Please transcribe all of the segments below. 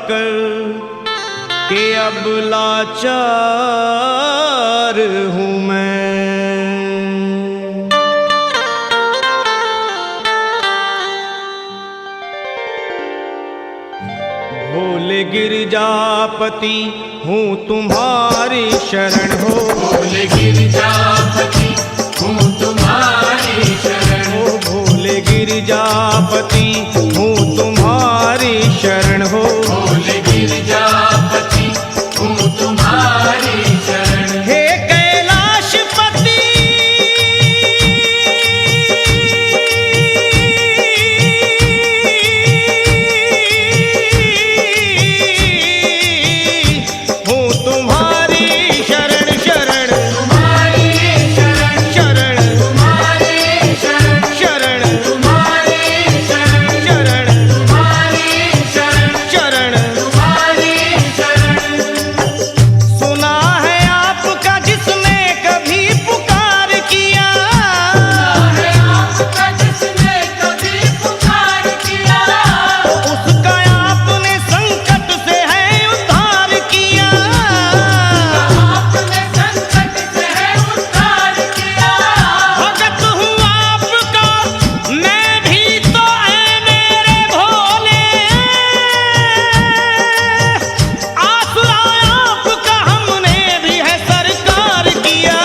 कर के अब लाचार हूँ मैं। भोले गिरजापति हूँ तुम्हारी शरण हो। भोले गिरजापति हूँ तुम्हारी शरण हो। भोले गिरजापति हूँ तुम्हारी शरण हो। भोले गिरजापति हूँ तुम्हारी शरण। हे कैलाशपति हूँ तुम्हारी शरण शरण। तुम्हारी शरण शरण तुम्हारी शरण शरण तुम्हारी शरण शरण तुम्हारी शरण शरण। तुम्हारी शरण। सुना है आपका जिसने कभी पुकार किया। है आपका जिसने कभी पुकार किया। उसका आपने संकट से है उद्धार किया। आपने संकट से है उद्धार किया। भगत हूँ आपका मैं भी तो ऐ मेरे भोले। आसरा आपका हमने भी है सरकार किया।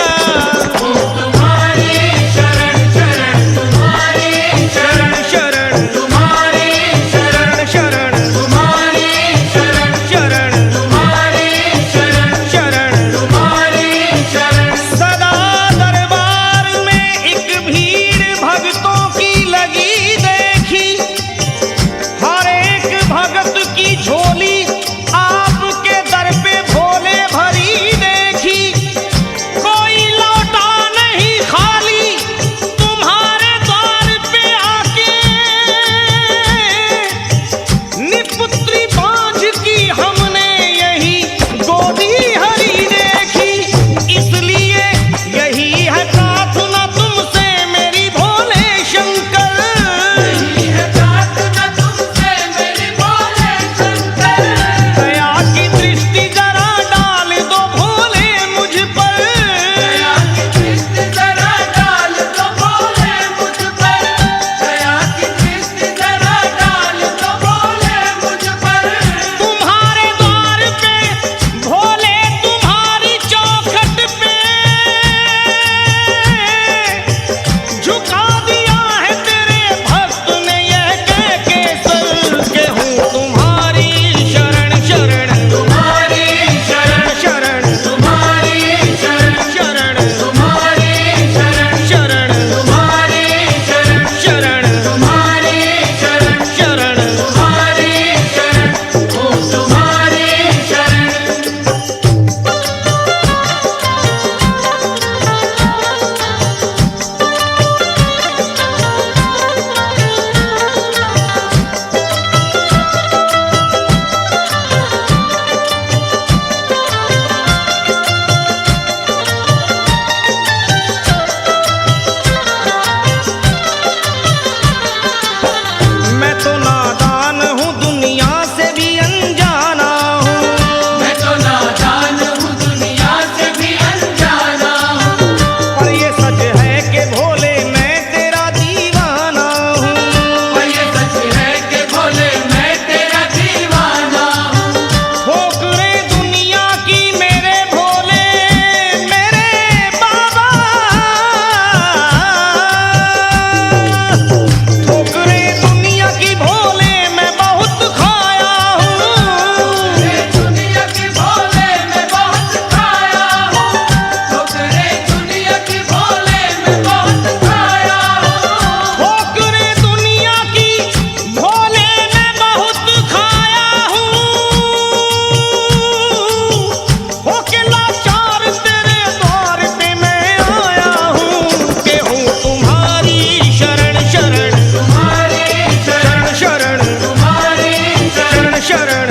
तुम्हारी शरण शरण तुम्हारी शरण शरण तुम्हारी शरण शरण तुम्हारी शरण शरण तुम्हारी शरण शरण। तुम्हारी शरण। सदा दरबार में एक भीड़ भक्तों की लगी देखी। हर एक भगत की झोली आपके दर पे भोले भरी देखी। कोई लौटा नहीं खाली तुम्हारे द्वार पे आके। निपुत्री बांझ की हमने यही गोदी हरी देखी। इसलिए यही है प्रार्थना तुमसे मेरी भोले शंकर। यही है प्रार्थना तुमसे मेरी भोले शंकर। दया की दृष्टि जरा डाल दो भोले मुझ पर। दया की दृष्टि जरा डाल दो भोले मुझ पर। दया की दृष्टि जरा डाल दो भोले मुझ पर। तुम्हारे द्वार पे भोले तुम्हारी चौखट पे झुका दिया है तेरे भक्त ने यह कह के सर के हूँ तुम्हारी शरण शरण तुम्हारी शरण शरण तुम्हारी शरण शरण तुम्हारी शरण शरण तुम्हारी शरण शरण तुम्हारी शरण शरण। तुम्हारी शरण ओ तुम्हारी शरण। मैं तो नादान हूँ दुनिया से भी अनजाना हूँ। मैं तो नादान हूँ दुनिया से भी अनजाना हूँ। पर ये सच है कि भोले मैं तेरा दीवाना हूँ। पर ये सच है कि भोले मैं तेरा दीवाना हूँ। ठोकरे दुनिया की मेरे भोले मेरे बाबा। ठोकरे दुनिया की भोले मैं बहुत खाया हूँ। ठोकरे दुनिया की भोले मैं बहुत खाया हूँ। ठोकरे दुनिया की भोले मैं बहुत खाया हूँ। ठोकरे दुनिया की भोले मैं बहुत खाया हूँ। होके लाचार तेरे द्वार पे मैं आया हूँ कि हूँ तुम्हारी शरण शरण तुम्हारी शरण शरण तुम्हारी शरण शरण शरण